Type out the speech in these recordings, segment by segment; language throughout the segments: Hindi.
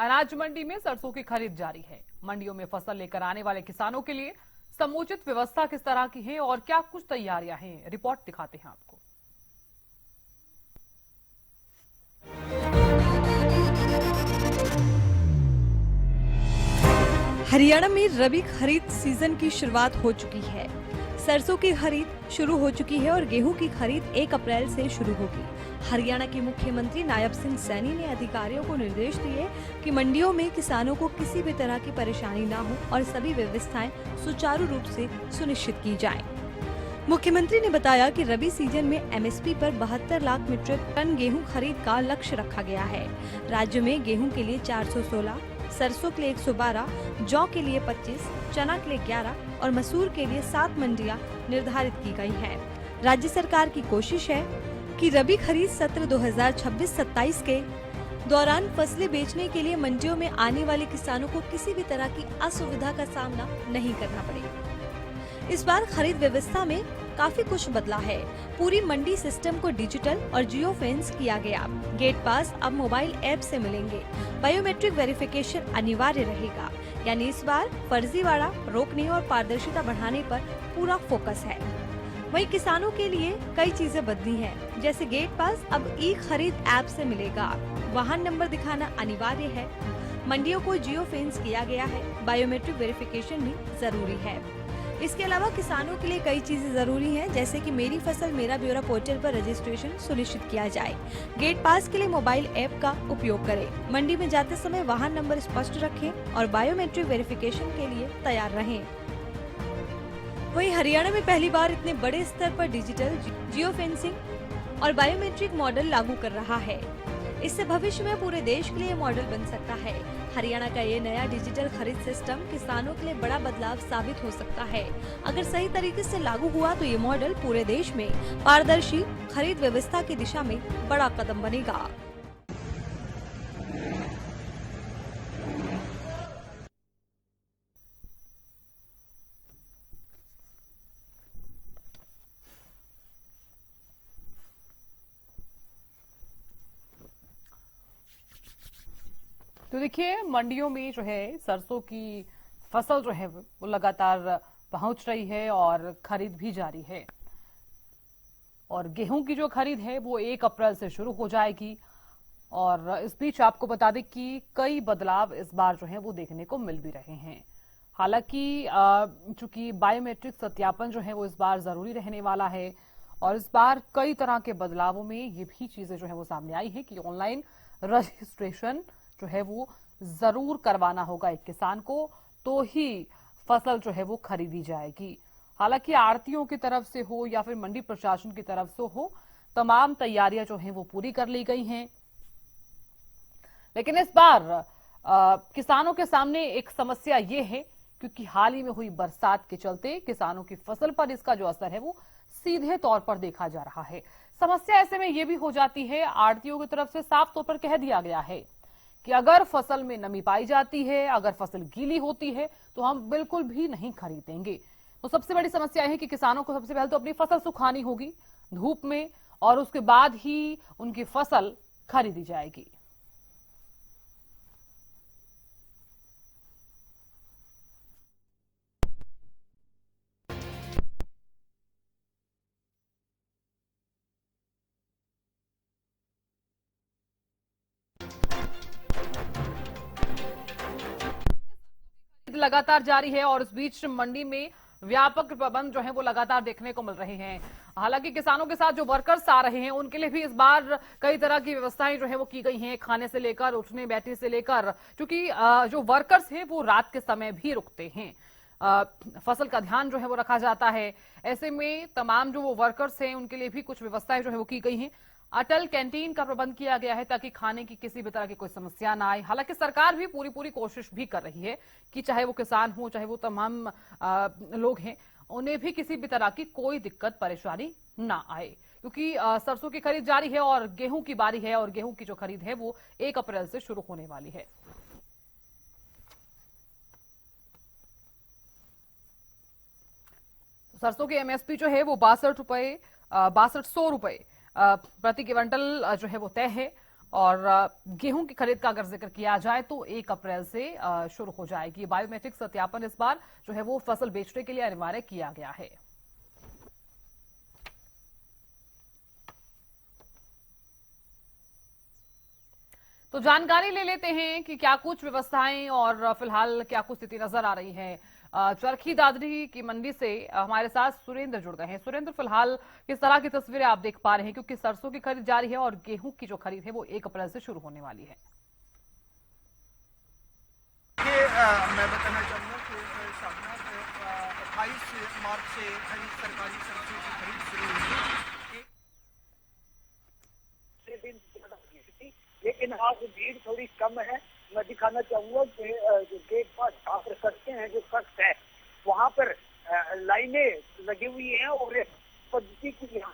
अनाज मंडी में सरसों की खरीद जारी है। मंडियों में फसल लेकर आने वाले किसानों के लिए समुचित व्यवस्था किस तरह की है और क्या कुछ तैयारियां हैं, रिपोर्ट दिखाते हैं आपको। हरियाणा में रबी खरीद सीजन की शुरुआत हो चुकी है। सरसों की खरीद शुरू हो चुकी है और गेहूं की खरीद 1 अप्रैल से शुरू होगी। हरियाणा के मुख्यमंत्री नायब सिंह सैनी ने अधिकारियों को निर्देश दिए कि मंडियों में किसानों को किसी भी तरह की परेशानी न हो और सभी व्यवस्थाएं सुचारू रूप से सुनिश्चित की जाएं। मुख्यमंत्री ने बताया कि रबी सीजन में एमएसपी पर 72 लाख मीट्रिक टन गेहूं खरीद का लक्ष्य रखा गया है। राज्य में गेहूं के लिए 416, सरसों के लिए 112, जौ के लिए 25, चना के लिए 11 और मसूर के लिए 7 मंडियां निर्धारित की गई हैं। राज्य सरकार की कोशिश है कि रबी खरीद सत्र 2026-27 के दौरान फसलें बेचने के लिए मंडियों में आने वाले किसानों को किसी भी तरह की असुविधा का सामना नहीं करना पड़े। इस बार खरीद व्यवस्था में काफी कुछ बदला है। पूरी मंडी सिस्टम को डिजिटल और जियो फेंस किया गया। गेट पास अब मोबाइल ऐप से मिलेंगे। बायोमेट्रिक वेरिफिकेशन अनिवार्य रहेगा, यानी इस बार फर्जीवाड़ा रोकने और पारदर्शिता बढ़ाने पर पूरा फोकस है। वहीं किसानों के लिए कई चीजें बदली हैं, जैसे गेट पास अब ई खरीद ऐप से मिलेगा। वाहन नंबर दिखाना अनिवार्य है। मंडियों को जियो फेंस किया गया है। बायोमेट्रिक वेरिफिकेशन भी जरूरी है। इसके अलावा किसानों के लिए कई चीजें जरूरी हैं, जैसे कि मेरी फसल मेरा ब्यौरा पोर्टल पर रजिस्ट्रेशन सुनिश्चित किया जाए। गेट पास के लिए मोबाइल ऐप का उपयोग करें। मंडी में जाते समय वाहन नंबर स्पष्ट रखें और बायोमेट्रिक वेरिफिकेशन के लिए तैयार रहें। वहीं हरियाणा में पहली बार इतने बड़े स्तर पर डिजिटल जियो फेंसिंग और बायोमेट्रिक मॉडल लागू कर रहा है। इससे भविष्य में पूरे देश के लिए मॉडल बन सकता है। हरियाणा का ये नया डिजिटल खरीद सिस्टम किसानों के लिए बड़ा बदलाव साबित हो सकता है। अगर सही तरीके से लागू हुआ तो ये मॉडल पूरे देश में पारदर्शी खरीद व्यवस्था की दिशा में बड़ा कदम बनेगा। तो देखिए, मंडियों में जो है सरसों की फसल जो है वो लगातार पहुंच रही है और खरीद भी जारी है। और गेहूं की जो खरीद है वो 1 अप्रैल से शुरू हो जाएगी। और इस बीच आपको बता दें कि कई बदलाव इस बार जो है वो देखने को मिल भी रहे हैं। हालांकि चूंकि बायोमेट्रिक सत्यापन जो है वो इस बार जरूरी रहने वाला है और इस बार कई तरह के बदलावों में ये भी चीजें जो है वो सामने आई है कि ऑनलाइन रजिस्ट्रेशन जो है वो जरूर करवाना होगा एक किसान को, तो ही फसल जो है वो खरीदी जाएगी। हालांकि आड़तियों की तरफ से हो या फिर मंडी प्रशासन की तरफ से हो, तमाम तैयारियां जो हैं वो पूरी कर ली गई हैं। लेकिन इस बार किसानों के सामने एक समस्या ये है, क्योंकि हाल ही में हुई बरसात के चलते किसानों की फसल पर इसका जो असर है वो सीधे तौर पर देखा जा रहा है। समस्या ऐसे में ये भी हो जाती है, आड़तियों की तरफ से साफ तौर पर कह दिया गया है कि अगर फसल में नमी पाई जाती है, अगर फसल गीली होती है तो हम बिल्कुल भी नहीं खरीदेंगे। तो सबसे बड़ी समस्या है कि किसानों को सबसे पहले तो अपनी फसल सुखानी होगी धूप में और उसके बाद ही उनकी फसल खरीदी जाएगी। लगातार जारी है और इस बीच मंडी में व्यापक प्रबंध जो है वो लगातार देखने को मिल रहे हैं। हालांकि किसानों के साथ जो वर्कर्स आ रहे हैं उनके लिए भी इस बार कई तरह की व्यवस्थाएं जो है वो की गई हैं, खाने से लेकर उठने बैठने से लेकर, क्योंकि जो वर्कर्स हैं वो रात के समय भी रुकते हैं। फसल का ध्यान जो है वो रखा जाता है। ऐसे में तमाम जो वो वर्कर्स हैं उनके लिए भी कुछ व्यवस्थाएं जो है वो की गई हैं। अटल कैंटीन का प्रबंध किया गया है ताकि खाने की किसी भी तरह की कोई समस्या ना आए। हालांकि सरकार भी पूरी कोशिश भी कर रही है कि चाहे वो किसान हो, चाहे वो तमाम लोग हैं, उन्हें भी किसी भी तरह की कोई दिक्कत परेशानी ना आए, क्योंकि सरसों की खरीद जारी है और गेहूं की बारी है और गेहूं की जो खरीद है वो 1 अप्रैल से शुरू होने वाली है। सरसों की एमएसपी जो है वो 62 रुपए 6200 रुपए प्रति क्विंटल जो है वो तय है। और गेहूं की खरीद का अगर जिक्र किया जाए तो 1 अप्रैल से शुरू हो जाएगी। बायोमेट्रिक सत्यापन इस बार जो है वो फसल बेचने के लिए अनिवार्य किया गया है। तो जानकारी ले लेते हैं कि क्या कुछ व्यवस्थाएं और फिलहाल क्या कुछ स्थिति नजर आ रही है। चरखी दादरी की मंडी से हमारे साथ सुरेंद्र जुड़ गए हैं। सुरेंद्र, फिलहाल किस तरह की तस्वीरें आप देख पा रहे हैं, क्योंकि सरसों की खरीद जारी है और गेहूं की जो खरीद है वो 1 अप्रैल से शुरू होने वाली है। मैं बताना चाहूँगा कि साधना 28 मार्च से सरकारी सरसों की खरीद शुरू हुई थी, लेकिन आज भीड़ थोड़ी कम है। मैं दिखाना चाहूँगा कि जो गेट पास छात्र करते हैं, जो सख्त है, वहाँ पर लाइनें लगी हुई हैं और पद्धति की यहाँ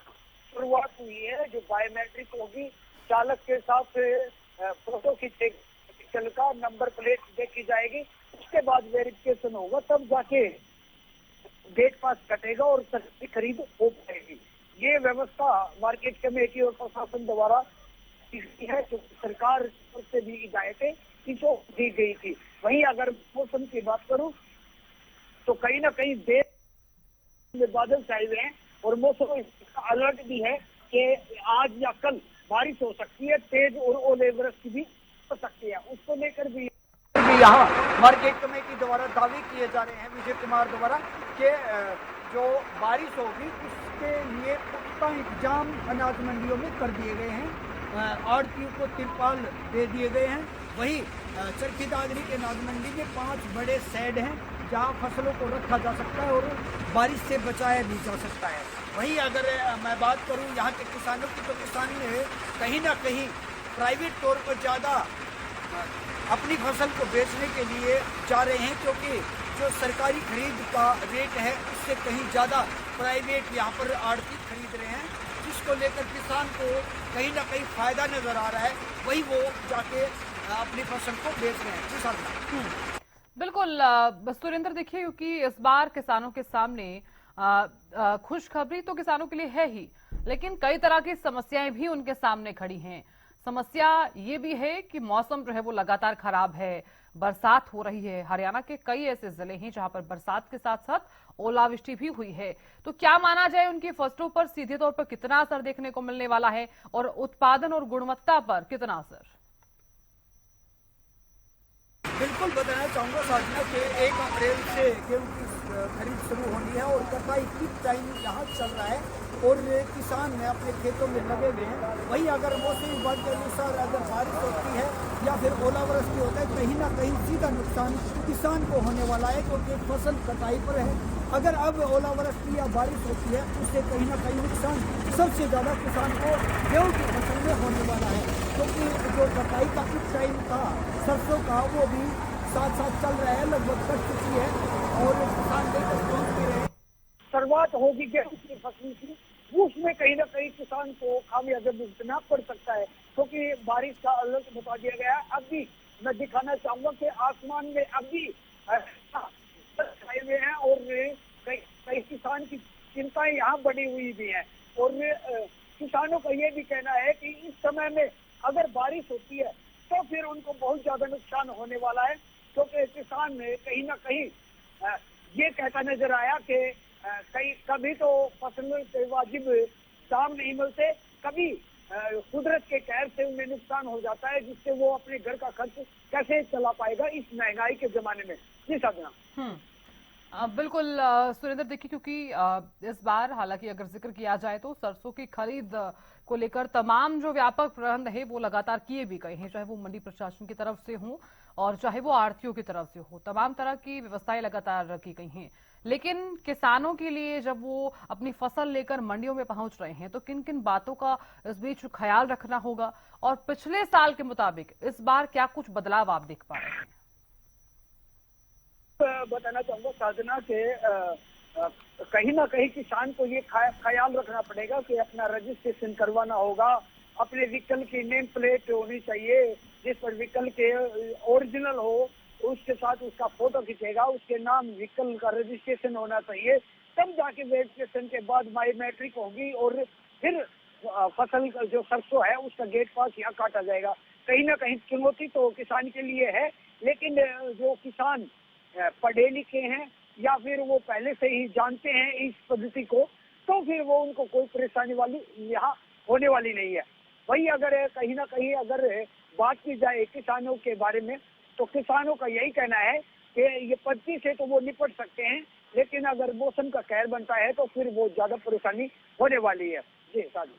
शुरुआत हुई है। जो बायोमेट्रिक होगी, चालक के साथ फोटो खींचेगी, चल का नंबर प्लेट देखी जाएगी, उसके बाद वेरिफिकेशन होगा, तब जाके गेट पास कटेगा और सब्जी खरीद हो पाएगी। ये व्यवस्था मार्केट कमेटी और प्रशासन द्वारा की है, जो सरकार से भी हिदायतें इसको दी गई थी। वहीं अगर मौसम की बात करूं तो कहीं ना कहीं देश में बादल छाए हुए हैं और मौसम अलर्ट भी है कि आज या कल बारिश हो सकती है, तेज और ओलावृष्टि भी हो सकती है। उसको लेकर भी यहाँ मार्केट कमेटी द्वारा दावे किए जा रहे हैं विजय कुमार द्वारा कि जो बारिश होगी उसके लिए पुख्ता इंतजाम अनाज मंडियों में कर दिए गए हैं। आड़तियों को तिरपाल दे दिए गए हैं। वहीं चरखी दादरी के अनाज मंडी में 5 बड़े शेड हैं जहाँ फसलों को रखा जा सकता है और बारिश से बचाया भी जा सकता है। वहीं अगर मैं बात करूँ यहाँ के किसानों की, तो किसान कहीं ना कहीं प्राइवेट तौर पर ज़्यादा अपनी फसल को बेचने के लिए जा रहे हैं, क्योंकि जो सरकारी खरीद का रेट है उससे कहीं ज़्यादा प्राइवेट यहाँ पर आड़ती खरीद रहे हैं, जिसको लेकर किसान को कहीं ना कहीं फायदा नजर आ रहा है। वही वो जाके अपनी फसल को बेच रहे हैं। जी सर, बिल्कुल सुरेंद्र, देखिए क्योंकि इस बार किसानों के सामने खुशखबरी तो किसानों के लिए है ही, लेकिन कई तरह की समस्याएं भी उनके सामने खड़ी हैं। समस्या ये भी है कि मौसम जो है वो लगातार खराब है, बरसात हो रही है। हरियाणा के कई ऐसे जिले हैं जहां पर बरसात के साथ साथ ओलावृष्टि भी हुई है। तो क्या माना जाए, उनकी फसलों पर सीधे तौर पर कितना असर देखने को मिलने वाला है और उत्पादन और गुणवत्ता पर कितना असर? बिल्कुल बताना चाहूँगा साधना के 1 अप्रैल से गेहूँ की खरीद शुरू होनी है और कटाई की टाइम यहाँ चल रहा है और किसान अपने खेतों में लगे हुए हैं। वहीं अगर मौसम विभाग के अनुसार अगर बारिश होती है या फिर ओलावृष्टि होता है, कहीं ना कहीं सीधा नुकसान किसान को होने वाला है, क्योंकि फसल कटाई पर है। अगर अब ओलावृष्टि या बारिश होती है उससे कहीं ना कहीं नुकसान सबसे ज़्यादा किसान को गेहूँ की फसल में होने वाला है, क्योंकि जो कटाई का कुछ टाइम था सरसों का वो भी साथ साथ चल रहा है, लगभग कट चुकी है और किसान लेकर पहुँच भी रहे। शुरुआत होगी गेहूँ की फसल की, उसमें कहीं ना कहीं किसान को खामियाजा भुगतना पड़ सकता है, क्योंकि बारिश का अलर्ट बता दिया गया है। अभी मैं दिखाना चाहूँगा कि आसमान में अभी छाए हुए हैं और कई किसान की चिंताएं यहाँ बढ़ी हुई भी हैं और किसानों का ये भी कहना है कि इस समय में अगर बारिश होती है तो फिर उनको बहुत ज्यादा नुकसान होने वाला है, क्योंकि किसान ने कहीं ना कहीं ये कहता नजर आया कि कभी तो फसल के वाजिब दाम नहीं मिलते, कभी कुदरत के कहर से उन्हें नुकसान हो जाता है, जिससे वो अपने घर का खर्च कैसे चला पाएगा इस महंगाई के जमाने में। जी साधना। बिल्कुल सुरेंद्र, देखिए क्योंकि इस बार हालांकि अगर जिक्र किया जाए तो सरसों की खरीद को लेकर तमाम जो व्यापक प्रबंध है वो लगातार किए भी गए हैं, चाहे वो मंडी प्रशासन की तरफ से हो और चाहे वो आढ़तियों की तरफ से हो। तमाम तरह की व्यवस्थाएं लगातार की गई हैं, लेकिन किसानों के लिए जब वो अपनी फसल लेकर मंडियों में पहुंच रहे हैं तो किन किन बातों का इस बीच ख्याल रखना होगा और पिछले साल के मुताबिक इस बार क्या कुछ बदलाव आप देख पा रहे हैं? बताना चाहूंगा साधना के कहीं ना कहीं किसान को ये ख्याल रखना पड़ेगा कि अपना रजिस्ट्रेशन करवाना होगा, अपने व्हीकल की नेम प्लेट होनी चाहिए जिस पर व्हीकल के ओरिजिनल हो, उसके साथ उसका फोटो खींचेगा, उसके नाम व्हीकल का रजिस्ट्रेशन होना चाहिए, तब जाके वेरिफिकेशन के बाद बायोमेट्रिक होगी और फिर फसल जो सरसों है उसका गेट पास यहाँ काटा जाएगा। कहीं ना कहीं चुनौती तो किसान के लिए है, लेकिन जो किसान पढ़े लिखे हैं या फिर वो पहले से ही जानते हैं इस पद्धति को, तो फिर वो उनको कोई परेशानी वाली यहाँ होने वाली नहीं है। वही अगर कहीं ना कहीं अगर बात की जाए किसानों के बारे में, तो किसानों का यही कहना है कि ये पद्धति से तो वो निपट सकते हैं, लेकिन अगर मौसम का कहर बनता है तो फिर वो ज्यादा परेशानी होने वाली है। जी साधु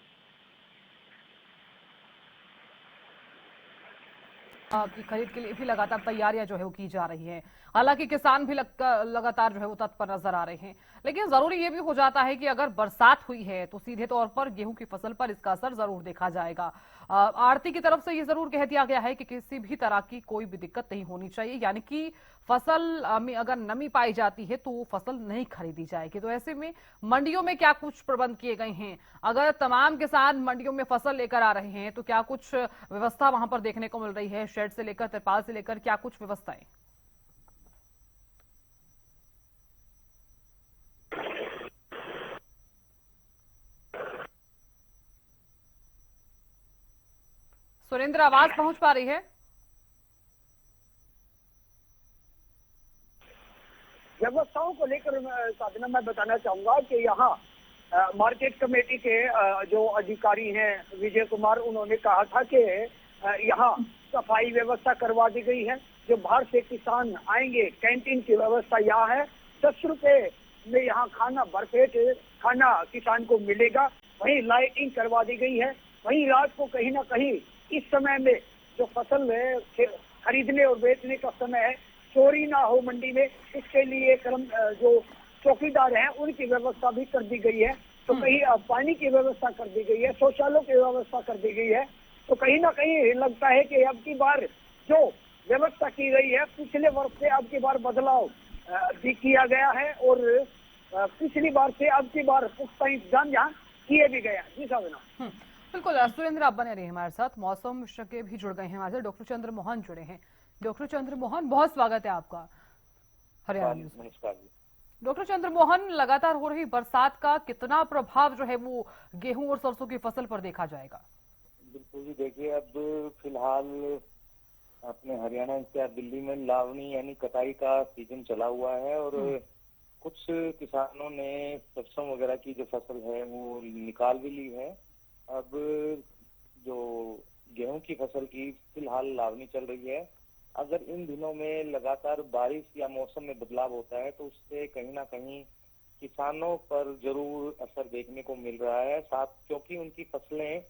की खरीद के लिए भी लगातार तैयारियां जो है वो की जा रही हैं। हालांकि किसान भी लगातार जो है वो तत्पर नजर आ रहे हैं, लेकिन जरूरी ये भी हो जाता है कि अगर बरसात हुई है तो सीधे तौर पर गेहूं की फसल पर इसका असर जरूर देखा जाएगा। आड़ती की तरफ से ये जरूर कह दिया गया है कि किसी भी तरह की कोई भी दिक्कत नहीं होनी चाहिए, यानी कि फसल में अगर नमी पाई जाती है तो फसल नहीं खरीदी जाएगी। तो ऐसे में मंडियों में क्या कुछ प्रबंध किए गए हैं? अगर तमाम किसान मंडियों में फसल लेकर आ रहे हैं तो क्या कुछ व्यवस्था वहां पर देखने को मिल रही है? शेड से लेकर तिरपाल से लेकर क्या कुछ व्यवस्थाएं? सुरेंद्र, आवाज पहुंच पा रही है? व्यवस्थाओं को लेकर साधना मैं बताना चाहूंगा कि यहाँ मार्केट कमेटी के जो अधिकारी हैं विजय कुमार, उन्होंने कहा था कि यहाँ सफाई व्यवस्था करवा दी गई है। जो बाहर से किसान आएंगे, कैंटीन की व्यवस्था यहाँ है। 10 रुपए में यहाँ खाना भरपेट खाना किसान को मिलेगा। वहीं लाइटिंग करवा दी गई है। वहीं रात को कहीं ना कहीं इस समय में जो फसल है खरीदने और बेचने का समय है, चोरी ना हो मंडी में, इसके लिए जो चौकीदार हैं उनकी व्यवस्था भी कर दी गई है। तो कहीं पानी की व्यवस्था कर दी गई है, शौचालयों की व्यवस्था कर दी गई है। तो कहीं ना कहीं लगता है कि अब की बार जो व्यवस्था की गई है, पिछले वर्ष से अब की बार बदलाव भी किया गया है और पिछली बार से अब की बार पुख्ता इंतजाम यहाँ किए भी गए हैं। जी साधना। बिल्कुल सुरेंद्र, आप बने रहिए हमारे साथ। मौसम विशेषज्ञ भी जुड़ गए हैं हमारे साथ, डॉक्टर चंद्र मोहन जुड़े हैं। डॉक्टर चंद्र मोहन, बहुत स्वागत है आपका हरियाणा न्यूज में। नमस्कार जी। डॉक्टर चंद्र मोहन, लगातार हो रही बरसात का कितना प्रभाव जो है वो गेहूं और सरसों की फसल पर देखा जाएगा? बिल्कुल जी, देखिए अब फिलहाल अपने हरियाणा एनसीआर दिल्ली में लावनी यानी कटाई का सीजन चला हुआ है और कुछ किसानों ने सरसों वगैरह की जो फसल है वो निकाल भी ली है। अब जो गेहूं की फसल की फिलहाल लावनी चल रही है। अगर इन दिनों में लगातार बारिश या मौसम में बदलाव होता है तो उससे कहीं ना कहीं किसानों पर जरूर असर देखने को मिल रहा है। साथ क्योंकि उनकी फसलें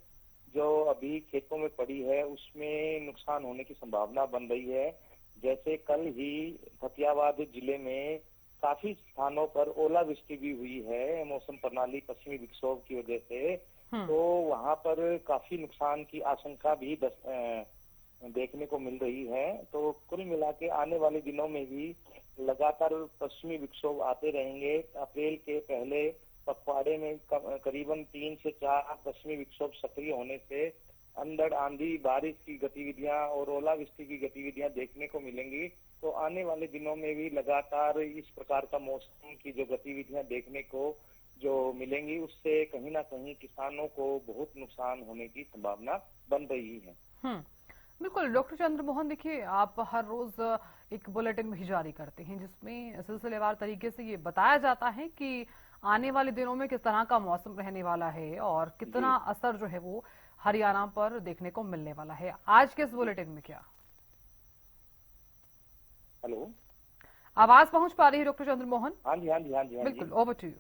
जो अभी खेतों में पड़ी है उसमें नुकसान होने की संभावना बन रही है। जैसे कल ही फतेहाबाद जिले में काफी स्थानों पर ओलावृष्टि भी हुई है मौसम प्रणाली पश्चिमी विक्षोभ की वजह से। तो वहां पर काफी नुकसान की आशंका भी देखने को मिल रही है। तो कुल मिला के आने वाले दिनों में भी लगातार पश्चिमी विक्षोभ आते रहेंगे। अप्रैल के पहले पखवाड़े में करीबन 3 से 4 पश्चिमी विक्षोभ सक्रिय होने से अंधड़, आंधी, बारिश की गतिविधियां और ओलावृष्टि की गतिविधियां देखने को मिलेंगी। तो आने वाले दिनों में भी लगातार इस प्रकार का मौसम की जो गतिविधियां देखने को जो मिलेंगी उससे कहीं ना कहीं किसानों को बहुत नुकसान होने की संभावना बन रही है। बिल्कुल डॉक्टर चंद्र मोहन, देखिए आप हर रोज एक बुलेटिन भी जारी करते हैं जिसमें सिलसिलेवार तरीके से ये बताया जाता है कि आने वाले दिनों में किस तरह का मौसम रहने वाला है और कितना असर जो है वो हरियाणा पर देखने को मिलने वाला है। आज के इस बुलेटिन में क्या? हेलो, आवाज पहुंच पा रही है डॉक्टर चंद्र मोहन? हाँ जी, हाँ जी, हाँ जी, हाँ बिल्कुल, ओवर टू यू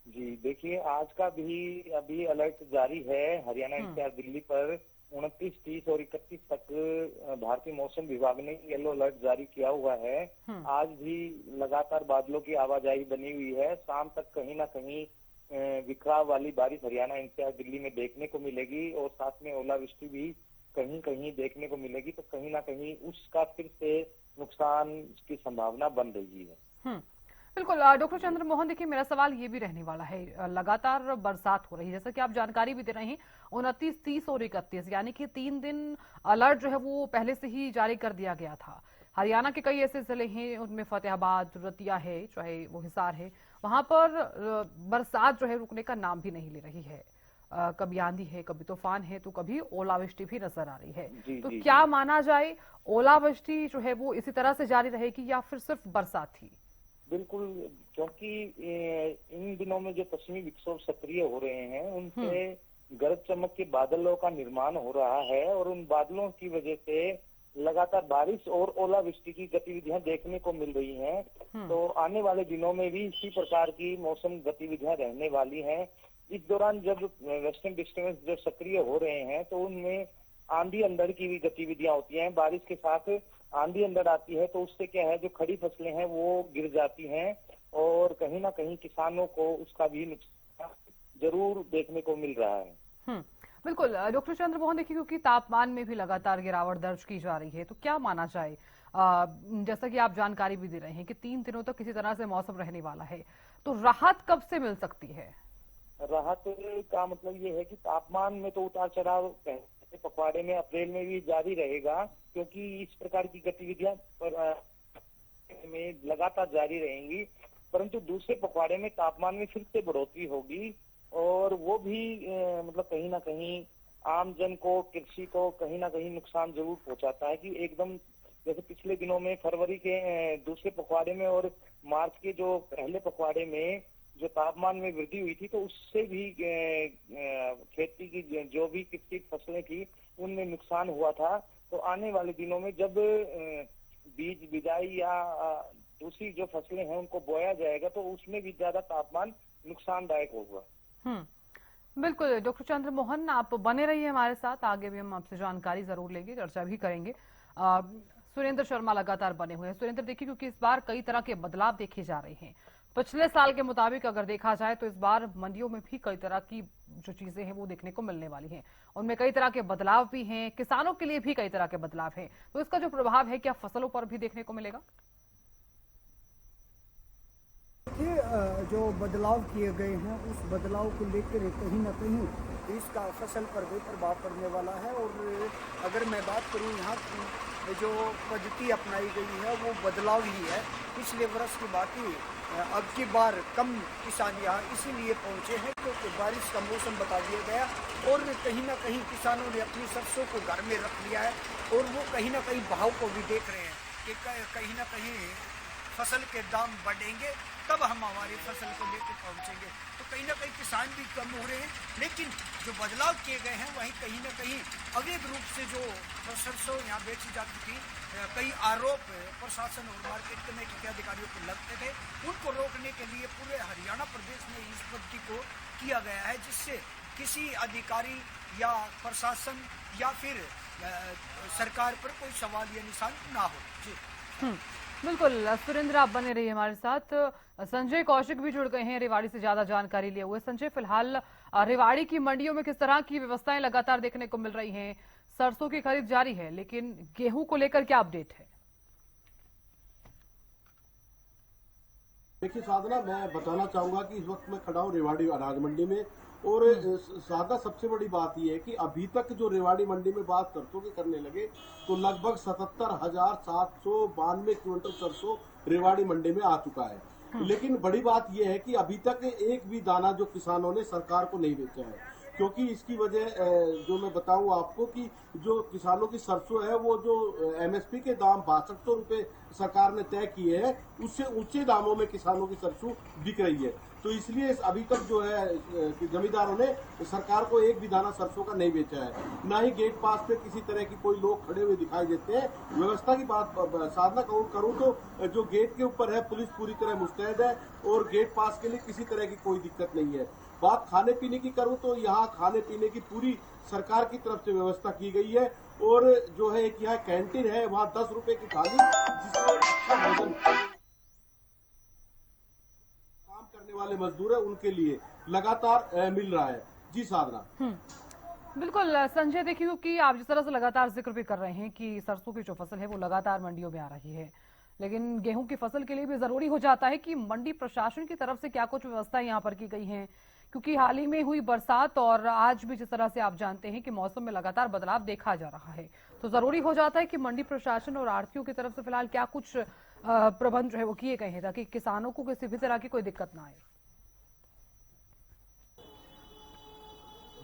जी। देखिए आज का भी अभी अलर्ट जारी है हरियाणा एनसीआर दिल्ली पर। 29, 30 और 31 तक भारतीय मौसम विभाग ने येलो अलर्ट जारी किया हुआ है। आज भी लगातार बादलों की आवाजाही बनी हुई है। शाम तक कहीं ना कहीं बिखराव वाली बारिश हरियाणा एनसीआर दिल्ली में देखने को मिलेगी और साथ में ओलावृष्टि भी कहीं कहीं देखने को मिलेगी। तो कहीं ना कहीं उसका फिर से नुकसान की संभावना बन रही है। बिल्कुल डॉक्टर चंद्र मोहन, देखिए मेरा सवाल ये भी रहने वाला है, लगातार बरसात हो रही है जैसा कि आप जानकारी भी दे रहे हैं। 29, 30 और 31 यानी कि 3 दिन अलर्ट जो है वो पहले से ही जारी कर दिया गया था। हरियाणा के कई ऐसे जिले हैं उनमें फतेहाबाद, रतिया है, चाहे वो हिसार है, वहां पर बरसात जो है रुकने का नाम भी नहीं ले रही है। कभी आंधी है, कभी तूफान है, तो कभी ओलावृष्टि भी नजर आ रही है। जी, तो जी, क्या जी। माना जाए, ओलावृष्टि जो है वो इसी तरह से जारी रहेगी या फिर सिर्फ बरसात थी? बिल्कुल, क्योंकि इन दिनों में जो पश्चिमी विक्षोभ सक्रिय हो रहे हैं उनसे गरज चमक के बादलों का निर्माण हो रहा है और उन बादलों की वजह से लगातार बारिश और ओलावृष्टि की गतिविधियां देखने को मिल रही हैं। तो आने वाले दिनों में भी इसी प्रकार की मौसम गतिविधियां रहने वाली हैं। इस दौरान जब वेस्टर्न डिस्टर्बेंस जो सक्रिय हो रहे हैं तो उनमें आंधी अंधड़ की भी गतिविधियां होती हैं। बारिश के साथ आंधी अंधड़ आती है तो उससे क्या है, जो खड़ी फसलें हैं वो गिर जाती हैं और कहीं ना कहीं किसानों को उसका भी नुकसान जरूर देखने को मिल रहा है। बिल्कुल डॉक्टर चंद्र मोहन, देखिए क्योंकि तापमान में भी लगातार गिरावट दर्ज की जा रही है, तो क्या माना जाए, जैसा कि आप जानकारी भी दे रहे हैं कि 3 दिनों तक किसी तरह से मौसम रहने वाला है, तो राहत कब से मिल सकती है? राहत का मतलब ये है कि तापमान में तो उतार चढ़ाव पहले पखवाड़े में अप्रैल में भी जारी रहेगा, क्योंकि इस प्रकार की गतिविधियां में लगातार जारी रहेंगी। परंतु दूसरे पखवाड़े में तापमान में फिर से बढ़ोतरी होगी और वो भी मतलब कहीं ना कहीं आम जन को, कृषि को कहीं ना कहीं नुकसान जरूर पहुंचाता है। कि एकदम जैसे पिछले दिनों में फरवरी के दूसरे पखवाड़े में और मार्च के जो पहले पखवाड़े में जो तापमान में वृद्धि हुई थी, तो उससे भी खेती की जो भी कृषि फसलें थी उनमें नुकसान हुआ था। तो आने वाले दिनों में जब बीज बिजाई या दूसरी जो फसलें हैं उनको बोया जाएगा तो उसमें भी ज्यादा तापमान नुकसानदायक होगा। बिल्कुल डॉक्टर चंद्र मोहन, आप बने रहिए हमारे साथ, आगे भी हम आपसे जानकारी जरूर लेंगे, चर्चा भी करेंगे। सुरेंद्र शर्मा लगातार बने हुए हैं। सुरेंद्र, देखिए क्योंकि इस बार कई तरह के बदलाव देखे जा रहे हैं। पिछले साल के मुताबिक अगर देखा जाए तो इस बार मंडियों में भी कई तरह की जो चीजें हैं वो देखने को मिलने वाली हैं। उनमें कई तरह के बदलाव भी हैं, किसानों के लिए भी कई तरह के बदलाव हैं। तो इसका जो प्रभाव है क्या फसलों पर भी देखने को मिलेगा? देखिए, जो बदलाव किए गए हैं उस बदलाव को लेकर कहीं ना कहीं इसका फसल पर भी प्रभाव पड़ने वाला है। और अगर मैं बात करूं, यहाँ की जो पद्धति अपनाई गई है वो बदलाव ही है। पिछले वर्ष की बात ही अब की बार कम किसान यहाँ इसीलिए पहुँचे हैं क्योंकि बारिश का मौसम बता दिया गया और कहीं ना कहीं किसानों ने अपनी सरसों को घर में रख लिया है और वो कहीं ना कहीं भाव को भी देख रहे हैं कि कहीं ना कहीं फसल के दाम बढ़ेंगे तब हम हमारी फसल को लेकर पहुंचेंगे। तो कहीं ना कहीं किसान भी कम हो रहे हैं, लेकिन जो बदलाव किए गए हैं वहीं कहीं ना कहीं अवैध रूप से जो सरसों यहाँ बेची जाती थी, कई आरोप प्रशासन और मार्केट कमेटी के अधिकारियों को लगते थे, उनको रोकने के लिए पूरे हरियाणा प्रदेश में इस पद्धति को किया गया है, जिससे किसी अधिकारी या प्रशासन या फिर सरकार पर कोई सवाल या निशान ना हो। जी बिल्कुल सुरेंद्र, आप बने रहिए हमारे साथ। संजय कौशिक भी जुड़ गए हैं रेवाड़ी से ज्यादा जानकारी लिए हुए। संजय, फिलहाल रेवाड़ी की मंडियों में किस तरह की व्यवस्थाएं लगातार देखने को मिल रही हैं? सरसों की खरीद जारी है, लेकिन गेहूं को लेकर क्या अपडेट है? देखिए साधना, मैं बताना चाहूंगा कि इस वक्त मैं खड़ा हूँ रेवाड़ी अनाज मंडी में और साधा सबसे बड़ी बात यह है कि अभी तक जो रेवाड़ी मंडी में बात सरसों की करने लगे तो लगभग 77,792 क्विंटल सरसों रेवाड़ी मंडी में आ चुका है। लेकिन बड़ी बात यह है कि अभी तक एक भी दाना जो किसानों ने सरकार को नहीं बेचा है, क्योंकि इसकी वजह जो मैं बताऊं आपको कि जो किसानों की सरसों है वो जो एमएसपी के दाम 6200 रुपए सरकार ने तय किए हैं उससे ऊंचे दामों में किसानों की सरसों बिक रही है। तो इसलिए अभी तक जो है कि जमींदारों ने सरकार को एक भी दाना सरसों का नहीं बेचा है। ना ही गेट पास पे किसी तरह की कोई लोग खड़े हुए दिखाई देते हैं। व्यवस्था की बात साधना करूं तो जो गेट के ऊपर है पुलिस पूरी तरह मुस्तैद है और गेट पास के लिए किसी तरह की कोई दिक्कत नहीं है। बात खाने पीने की करूं तो यहाँ खाने पीने की पूरी सरकार की तरफ से व्यवस्था की गई है और जो है एक यहाँ कैंटीन है, वहाँ 10 रुपए की थाली जिसमें अच्छा भोजन काम करने वाले मजदूर है उनके लिए लगातार मिल रहा है। जी साधना। बिल्कुल संजय, देखिए क्योंकि आप जिस तरह से लगातार जिक्र भी कर रहे हैं कि सरसों की जो फसल है वो लगातार मंडियों में आ रही है, लेकिन गेहूं की फसल के लिए भी जरूरी हो जाता है कि मंडी प्रशासन की तरफ से क्या कुछ व्यवस्था यहाँ पर की गई है, क्योंकि हाल ही में हुई बरसात और आज भी जिस तरह से आप जानते हैं कि मौसम में लगातार बदलाव देखा जा रहा है, तो जरूरी हो जाता है कि मंडी प्रशासन और आढ़तियों की तरफ से फिलहाल क्या कुछ प्रबंध जो है वो किए गए हैं ताकि किसानों को किसी भी तरह की कोई दिक्कत ना आए।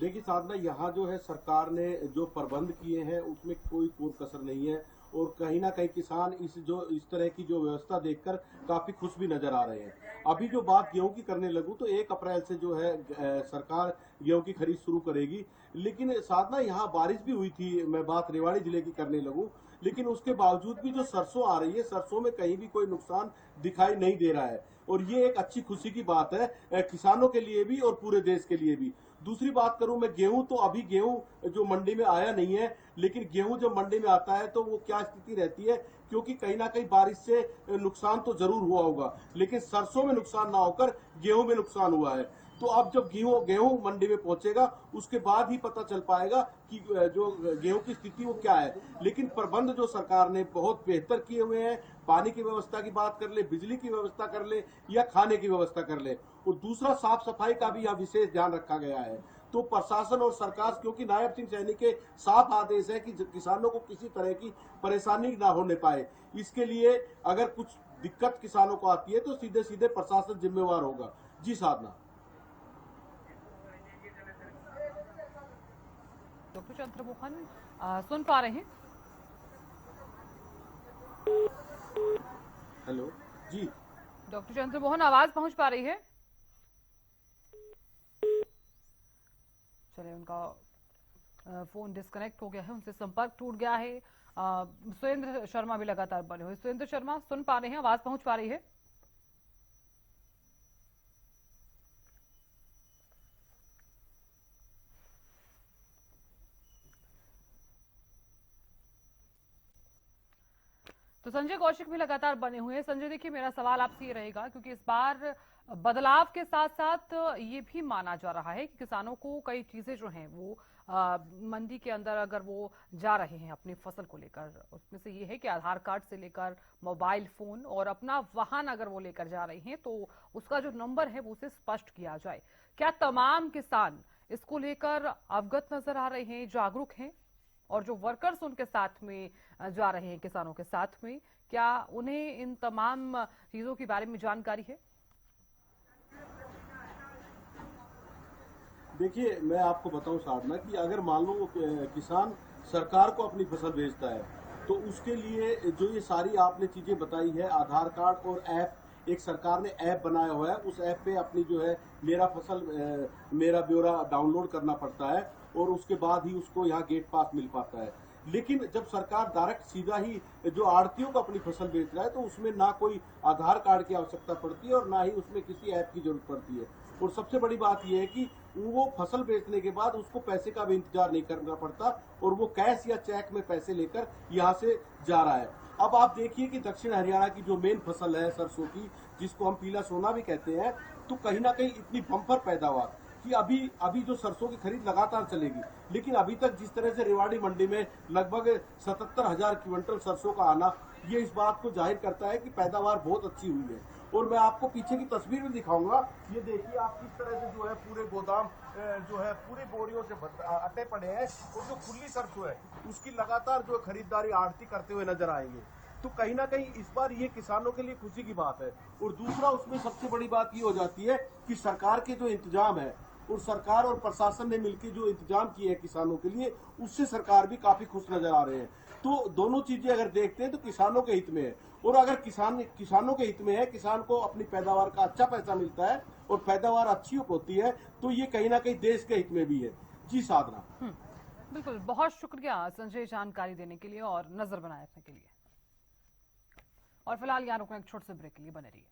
देखिए साधना, यहाँ जो है सरकार ने जो प्रबंध किए हैं उसमें कोई कोर कसर नहीं है, और कहीं ना कहीं किसान इस तरह की जो व्यवस्था देखकर काफी खुश भी नजर आ रहे हैं। अभी जो बात गेहूं की करने लगूं तो 1 अप्रैल से जो है सरकार गेहूं की खरीद शुरू करेगी। लेकिन साधना, यहाँ बारिश भी हुई थी, मैं बात रेवाड़ी जिले की करने लगूं, लेकिन उसके बावजूद भी जो सरसों आ रही है, सरसों में कहीं भी कोई नुकसान दिखाई नहीं दे रहा है, और ये एक अच्छी खुशी की बात है किसानों के लिए भी और पूरे देश के लिए भी। दूसरी बात करूं मैं गेहूं, तो अभी गेहूं जो मंडी में आया नहीं है, लेकिन गेहूं जब मंडी में आता है तो वो क्या स्थिति रहती है, क्योंकि कहीं ना कहीं बारिश से नुकसान तो जरूर हुआ होगा, लेकिन सरसों में नुकसान ना होकर गेहूं में नुकसान हुआ है। तो अब जब गेहूं मंडी में पहुंचेगा उसके बाद ही पता चल पाएगा कि जो गेहूं की स्थिति वो क्या है। लेकिन प्रबंध जो सरकार ने बहुत बेहतर किए हुए हैं, पानी की व्यवस्था की बात कर ले, बिजली की व्यवस्था कर ले या खाने की व्यवस्था कर ले, और दूसरा साफ सफाई का भी यहाँ विशेष ध्यान रखा गया है। तो प्रशासन और सरकार, क्योंकि नायब सिंह सैनी के साफ आदेश है कि किसानों को किसी तरह की परेशानी ना होने पाए, इसके लिए अगर कुछ दिक्कत किसानों को आती है तो सीधे सीधे प्रशासन जिम्मेवार होगा। जी साधना। डॉक्टर चंद्रमोहन सुन पा रहे हैं? हेलो जी डॉक्टर चंद्रमोहन, आवाज पहुंच पा रही है? चलिए, उनका फोन डिस्कनेक्ट हो गया है, उनसे संपर्क टूट गया है। सुरेंद्र शर्मा भी लगातार बने हुए। सुरेंद्र शर्मा, सुन पा रहे हैं? आवाज पहुंच पा रही है? तो संजय कौशिक भी लगातार बने हुए हैं। संजय, देखिए, मेरा सवाल आपसे ये रहेगा, क्योंकि इस बार बदलाव के साथ साथ ये भी माना जा रहा है कि किसानों को कई चीजें जो हैं वो मंडी के अंदर अगर वो जा रहे हैं अपनी फसल को लेकर, उसमें से ये है कि आधार कार्ड से लेकर मोबाइल फोन और अपना वाहन अगर वो लेकर जा रहे हैं तो उसका जो नंबर है वो उसे स्पष्ट किया जाए। क्या तमाम किसान इसको लेकर अवगत नजर आ रहे हैं, जागरूक हैं? और जो वर्कर्स उनके साथ में जा रहे हैं किसानों के साथ में, क्या उन्हें इन तमाम चीजों के बारे में जानकारी है? देखिए, मैं आपको बताऊं साधना कि अगर मान लो किसान सरकार को अपनी फसल बेचता है तो उसके लिए जो ये सारी आपने चीजें बताई है, आधार कार्ड और ऐप, एक सरकार ने ऐप बनाया हुआ है, उस ऐप पे अपनी जो है मेरा फसल मेरा ब्यौरा डाउनलोड करना पड़ता है और उसके बाद ही उसको यहाँ गेट पास मिल पाता है। लेकिन जब सरकार डायरेक्ट सीधा ही जो आड़तियों को अपनी फसल बेच रहा है तो उसमें ना कोई आधार कार्ड की आवश्यकता पड़ती है और ना ही उसमें किसी ऐप की जरूरत पड़ती है। और सबसे बड़ी बात यह है कि वो फसल बेचने के बाद उसको पैसे का भी इंतजार नहीं करना पड़ता और वो कैश या चेक में पैसे लेकर यहाँ से जा रहा है। अब आप देखिए कि दक्षिण हरियाणा की जो मेन फसल है सरसों की, जिसको हम पीला सोना भी कहते हैं, तो कहीं ना कहीं इतनी बम्पर पैदावार कि अभी जो सरसों की खरीद लगातार चलेगी। लेकिन अभी तक जिस तरह से रेवाड़ी मंडी में लगभग 77,000 क्विंटल सरसों का आना, ये इस बात को जाहिर करता है कि पैदावार बहुत अच्छी हुई है। और मैं आपको पीछे की तस्वीर भी दिखाऊंगा। ये देखिए आप किस तरह से जो है पूरे गोदाम जो है पूरी बोरियों से अटे पड़े हैं और जो खुली सरसों है उसकी लगातार जो खरीदारी आड़ती करते हुए नजर आएंगे। तो कहीं ना कहीं इस बार ये किसानों के लिए खुशी की बात है। और दूसरा उसमें सबसे बड़ी बात ये हो जाती है कि सरकार के जो इंतजाम है और सरकार और प्रशासन ने मिलकर जो इंतजाम किए हैं किसानों के लिए, उससे सरकार भी काफी खुश नजर आ रहे हैं। तो दोनों चीजें अगर देखते हैं तो किसानों के हित में है। और अगर किसानों के हित में है, किसान को अपनी पैदावार का अच्छा पैसा मिलता है और पैदावार अच्छी होती है, तो ये कहीं ना कहीं देश के हित में भी है। जी साधना। बिल्कुल, बहुत शुक्रिया संजय जानकारी देने के लिए और नजर बनाए रखने के लिए। और फिलहाल यहाँ रुकना, एक छोटे से ब्रेक के लिए बने रहिए।